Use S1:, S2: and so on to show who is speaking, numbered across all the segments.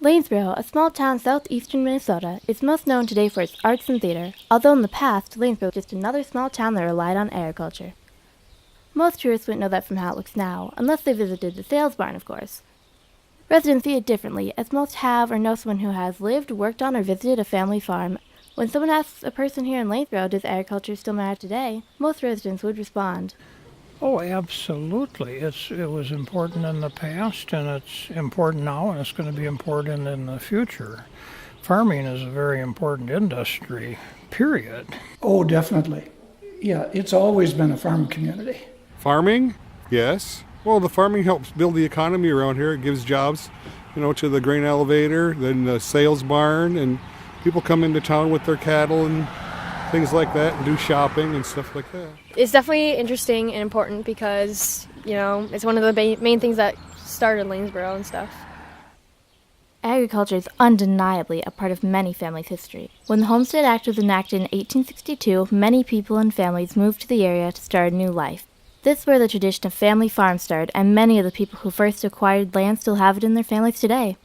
S1: Lanesboro, a small town southeastern Minnesota, is most known today for its arts and theater, although in the past, Lanesboro was just another small town that relied on agriculture. Most tourists wouldn't know that from how it looks now, unless they visited the sales barn, of course. Residents see it differently, as most have or know someone who has lived, worked on, or visited a family farm. When someone asks a person here in Lanesboro, does agriculture still matter today, most residents would respond.
S2: Oh, absolutely. It was important in the past, and it's important now, and it's going to be important in the future. Farming is a very important industry, period.
S3: Oh, definitely. Yeah, it's always been a farm community.
S4: Farming? Yes. Well, the farming helps build the economy around here. It gives jobs, to the grain elevator, then the sales barn, and people come into town with their cattle and things like that and do shopping and stuff like that.
S5: It's definitely interesting and important because, it's one of the main things that started Lanesboro and stuff.
S1: Agriculture is undeniably a part of many families' history. When the Homestead Act was enacted in 1862, many people and families moved to the area to start a new life. This is where the tradition of family farms started, and many of the people who first acquired land still have it in their families today.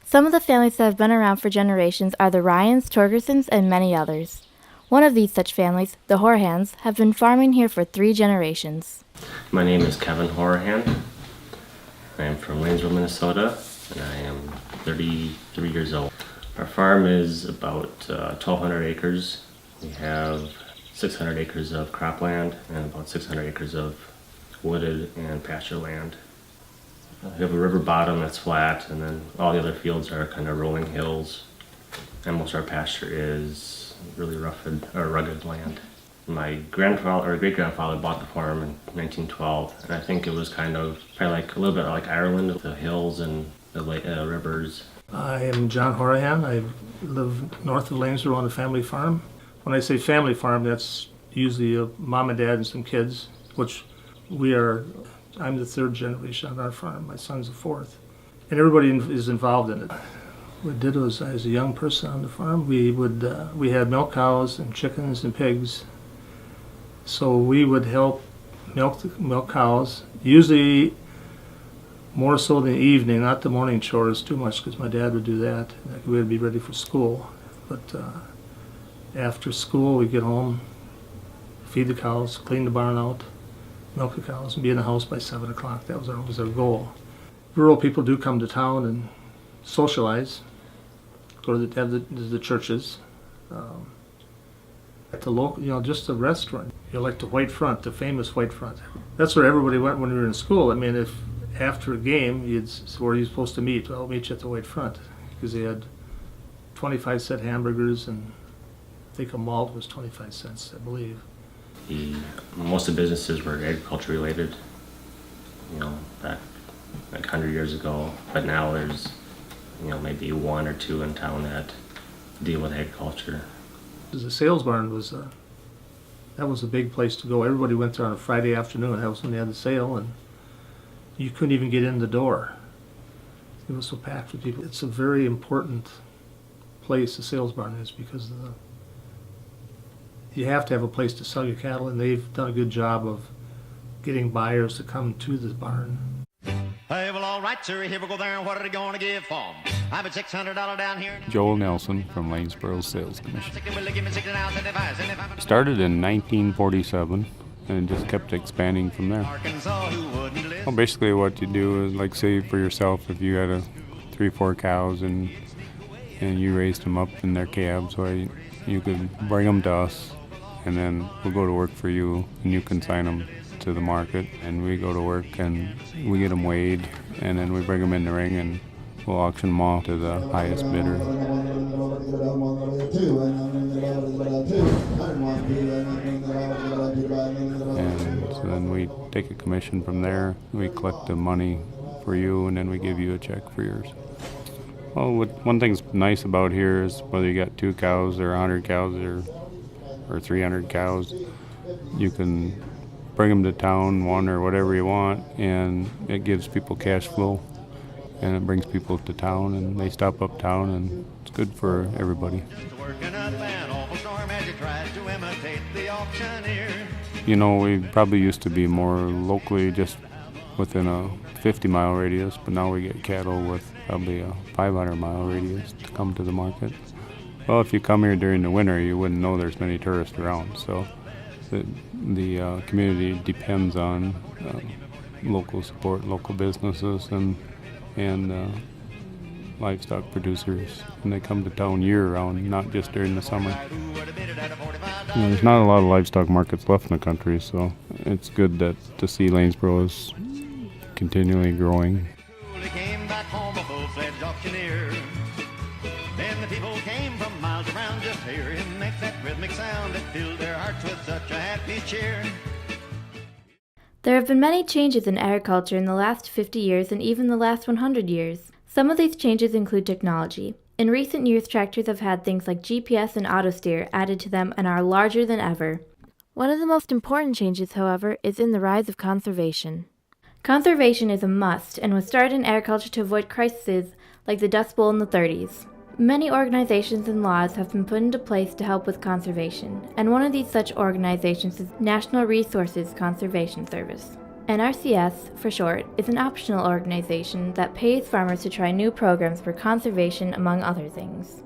S1: Some of the families that have been around for generations are the Ryans, Torgersons, and many others. One of these such families, the Horhans, have been farming here for 3 generations.
S6: My name is Kevin Horahan. I am from Lanesboro, Minnesota, and I am 33 years old. Our farm is about 1,200 acres. We have 600 acres of cropland and about 600 acres of wooded and pasture land. We have a river bottom that's flat, and then all the other fields are kind of rolling hills, and most of our pasture is really rugged land. My grandfather or great-grandfather bought the farm in 1912, and I think it was probably like a little bit like Ireland, the hills and the rivers.
S7: I am John Horahan. I live north of Lanesboro on a family farm. When I say family farm, that's usually a mom and dad and some kids, which I'm the 3rd generation on our farm. My son's the 4th. And everybody is involved in it. What I did was, as a young person on the farm, we had milk cows and chickens and pigs. So we would help milk cows, usually more so in the evening, not the morning chores too much, because my dad would do that. We would be ready for school. But after school, we'd get home, feed the cows, clean the barn out, milk the cows, and be in the house by 7 o'clock. That was our goal. Rural people do come to town and socialize, go to the churches, at the local, just the restaurant. Like the White Front, the famous White Front. That's where everybody went when we were in school. I mean, if after a game, where are you supposed to meet? Well, I'll meet you at the White Front, because they had 25-cent hamburgers, and I think a malt was 25 cents, I believe.
S6: Most of the businesses were agriculture related, back like 100 years ago, but now there's maybe 1 or 2 in town that deal with agriculture.
S7: The sales barn was a big place to go. Everybody went there on a Friday afternoon. That was when they had the sale, and you couldn't even get in the door. It was so packed with people. It's a very important place, the sales barn is, because you have to have a place to sell your cattle, and they've done a good job of getting buyers to come to the barn.
S8: Hey, well, all right, sir, here we go there, and what are they going to give for 'em? I have a $600 down here.
S9: Joel Nelson from Lanesboro Sales Commission. Started in 1947 and just kept expanding from there. Well, basically what you do is, like, say for yourself, if you had 3-4 cows and you raised them up in their calves, well, you could bring them to us, and then we'll go to work for you, and you consign them to the market, and we go to work and we get them weighed, and then we bring them in the ring and we'll auction them off to the highest bidder. And so then we take a commission from there. We collect the money for you, and then we give you a check for yours. Well, one thing's nice about here is whether you got 2 cows or 100 cows or 300 cows, you can bring them to town, 1 or whatever you want, and it gives people cash flow, and it brings people to town, and they stop uptown, and it's good for everybody. We probably used to be more locally just within a 50-mile radius, but now we get cattle with probably a 500-mile radius to come to the market. Well, if you come here during the winter, you wouldn't know there's many tourists around. So the community depends on local support, local businesses, and livestock producers, and they come to town year-round, not just during the summer. There's not a lot of livestock markets left in the country, so it's good to see Lanesboro is continually growing.
S8: He came back home a full-fledged auctioneer. Then the people came from miles around just to hear him make that rhythmic sound that filled their hearts with such a happy cheer.
S1: There have been many changes in agriculture in the last 50 years and even the last 100 years. Some of these changes include technology. In recent years, tractors have had things like GPS and autosteer added to them and are larger than ever. One of the most important changes, however, is in the rise of conservation. Conservation is a must and was started in agriculture to avoid crises like the Dust Bowl in the 30s. Many organizations and laws have been put into place to help with conservation, and one of these such organizations is National Resources Conservation Service. NRCS, for short, is an optional organization that pays farmers to try new programs for conservation, among other things.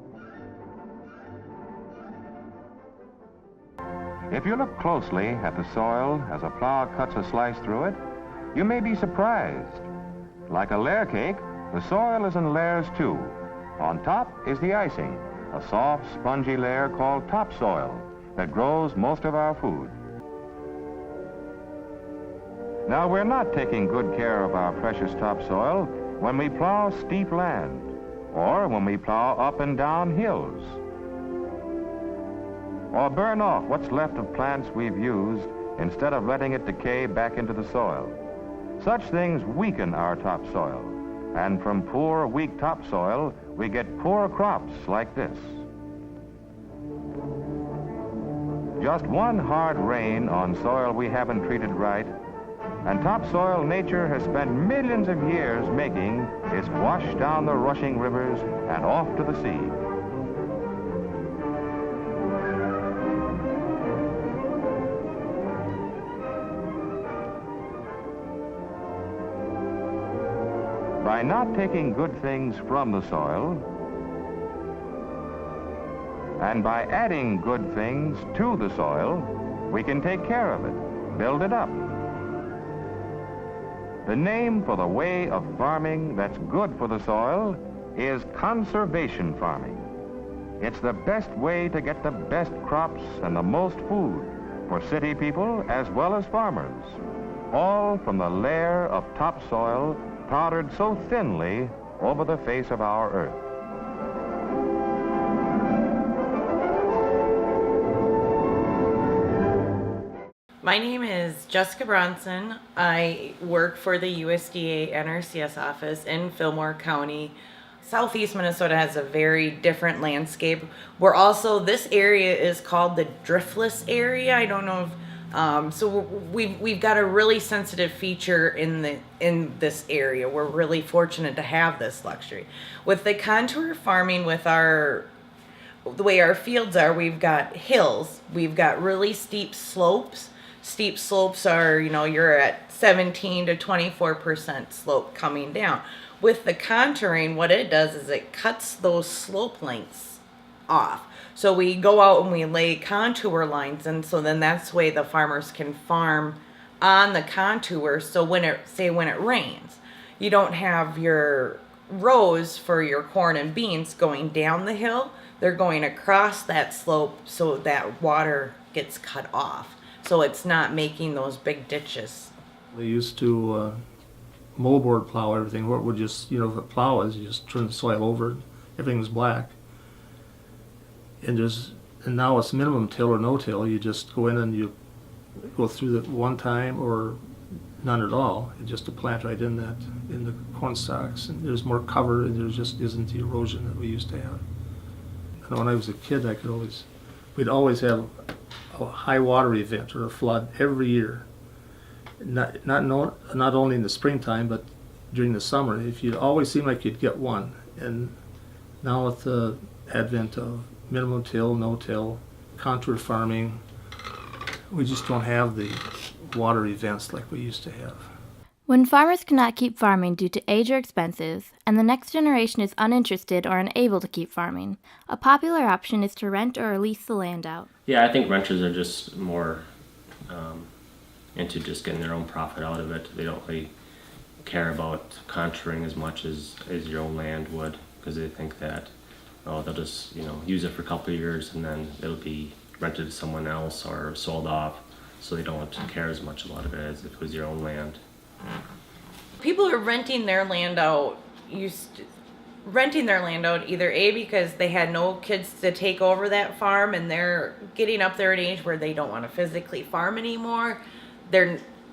S10: If you look closely at the soil as a plow cuts a slice through it, you may be surprised. Like a layer cake, the soil is in layers too. On top is the icing, a soft, spongy layer called topsoil that grows most of our food. Now, we're not taking good care of our precious topsoil when we plow steep land or when we plow up and down hills or burn off what's left of plants we've used instead of letting it decay back into the soil. Such things weaken our topsoil, and from poor, weak topsoil, we get poor crops like this. Just one hard rain on soil we haven't treated right, and topsoil nature has spent millions of years making is washed down the rushing rivers and off to the sea. By not taking good things from the soil, and by adding good things to the soil, we can take care of it, build it up. The name for the way of farming that's good for the soil is conservation farming. It's the best way to get the best crops and the most food for city people as well as farmers, all from the layer of topsoil powdered so thinly over the face of our earth.
S11: My name is Jessica Bronson. I work for the USDA NRCS office in Fillmore County. Southeast Minnesota has a very different landscape. This area is called the driftless area. I don't know if, so we've got a really sensitive feature in this area. We're really fortunate to have this luxury. With the contour farming, with the way our fields are, we've got hills, we've got really steep slopes. Steep slopes are, you're at 17 to 24% slope coming down. With the contouring, what it does is it cuts those slope lengths off. So we go out and we lay contour lines, and so then that's the way the farmers can farm on the contour. So when it rains, you don't have your rows for your corn and beans going down the hill. They're going across that slope so that water gets cut off. So it's not making those big ditches.
S7: They used to moldboard plow everything, where it would just, if it plows, you just turn the soil over, everything's black. And now it's minimum till or no till. You just go in and you go through it one time or none at all. It's just a plant right in the corn stalks, and there's more cover, and there just isn't the erosion that we used to have. And when I was a kid, we'd always have a high water event or a flood every year. Not only in the springtime, but during the summer. It always seemed like you'd get one. And now with the advent of minimum till, no till, contour farming, we just don't have the water events like we used to have.
S1: When farmers cannot keep farming due to age or expenses, and the next generation is uninterested or unable to keep farming, a popular option is to rent or lease the land out.
S6: Yeah, I think renters are just more into just getting their own profit out of it. They don't really care about contracting as much as your own land would, because they think that, oh, they'll just use it for a couple of years and then it'll be rented to someone else or sold off, so they don't care as much about it as if it was your own land.
S11: People are renting their land out either A, because they had no kids to take over that farm and they're getting up there at an age where they don't want to physically farm anymore.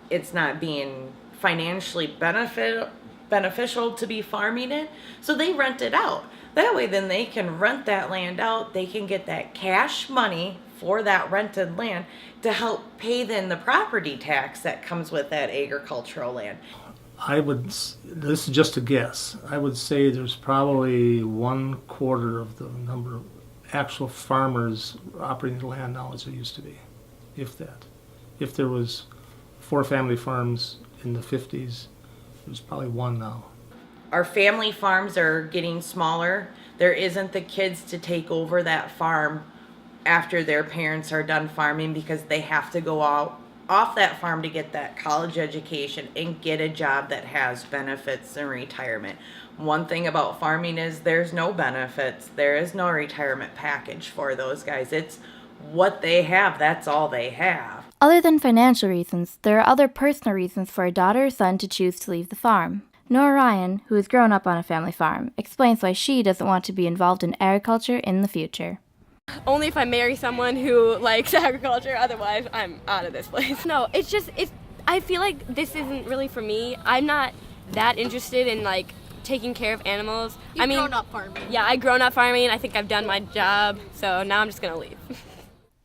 S11: It's not being financially beneficial to be farming it, so they rent it out. That way then they can rent that land out, they can get that cash money for that rented land to help pay then the property tax that comes with that agricultural land.
S7: This is just a guess, I would say there's probably 1/4 of the number of actual farmers operating the land now as there used to be, if that. If there was 4 family farms in the 50s, there's probably 1 now.
S11: Our family farms are getting smaller. There isn't the kids to take over that farm after their parents are done farming, because they have to go out off that farm to get that college education and get a job that has benefits and retirement. One thing about farming is there's no benefits. There is no retirement package for those guys. It's what they have. That's all they have.
S1: Other than financial reasons, there are other personal reasons for a daughter or son to choose to leave the farm. Nora Ryan, who has grown up on a family farm, explains why she doesn't want to be involved in agriculture in the future.
S12: Only if I marry someone who likes agriculture, otherwise I'm out of this place. No, I feel like this isn't really for me. I'm not that interested in taking care of animals.
S5: You've grown up farming.
S12: Yeah, I've grown up farming. I think I've done my job, so now I'm just gonna leave.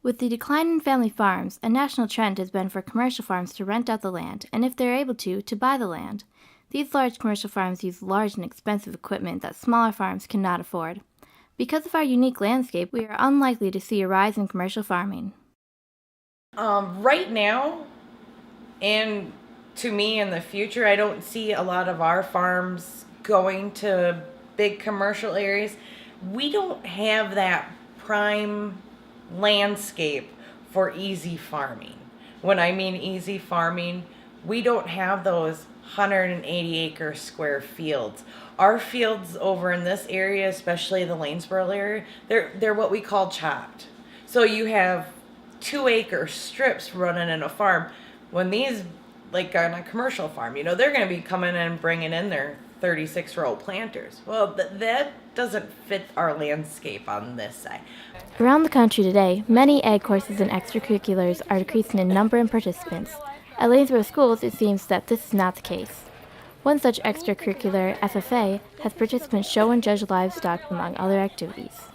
S1: With the decline in family farms, a national trend has been for commercial farms to rent out the land, and if they're able to buy the land. These large commercial farms use large and expensive equipment that smaller farms cannot afford. Because of our unique landscape, we are unlikely to see a rise in commercial farming.
S11: Right now, and to me in the future, I don't see a lot of our farms going to big commercial areas. We don't have that prime landscape for easy farming. When I mean easy farming, we don't have those 180 acre square fields. Our fields over in this area, especially the Lanesboro area, they're what we call chopped. So you have 2 acre strips running in a farm. When these, like on a commercial farm, they're going to be coming in and bringing in their 36-row planters. Well, that doesn't fit our landscape on this side.
S1: Around the country today, many ag courses and extracurriculars are decreasing in number and participants. At Lanesboro schools, it seems that this is not the case. One such extracurricular, FFA, has participants show and judge livestock among other activities.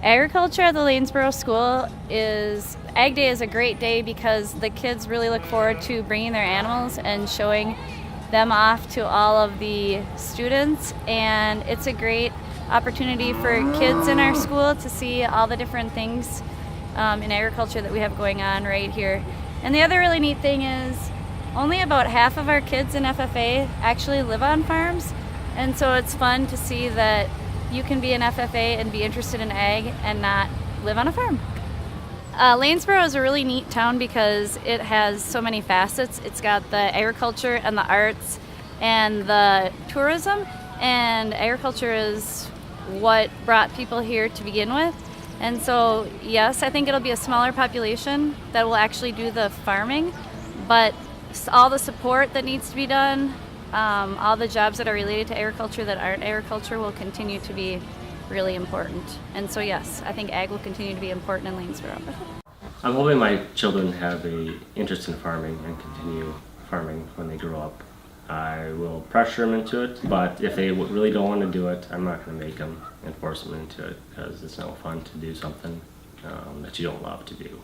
S13: Agriculture at the Lanesboro School Ag Day is a great day because the kids really look forward to bringing their animals and showing them off to all of the students, and it's a great opportunity for kids in our school to see all the different things in agriculture that we have going on right here. And the other really neat thing is only about half of our kids in FFA actually live on farms, and so it's fun to see that you can be an FFA and be interested in ag and not live on a farm. Lanesboro is a really neat town because it has so many facets. It's got the agriculture and the arts and the tourism, and agriculture is what brought people here to begin with. And so, yes, I think it'll be a smaller population that will actually do the farming, but all the support that needs to be done, all the jobs that are related to agriculture that aren't agriculture will continue to be really important. And so, yes, I think ag will continue to be important in Lanesboro.
S6: I'm hoping my children have an interest in farming and continue farming when they grow up. I will pressure them into it, but if they really don't want to do it, I'm not going to make them and force them into it, because it's no fun to do something that you don't love to do.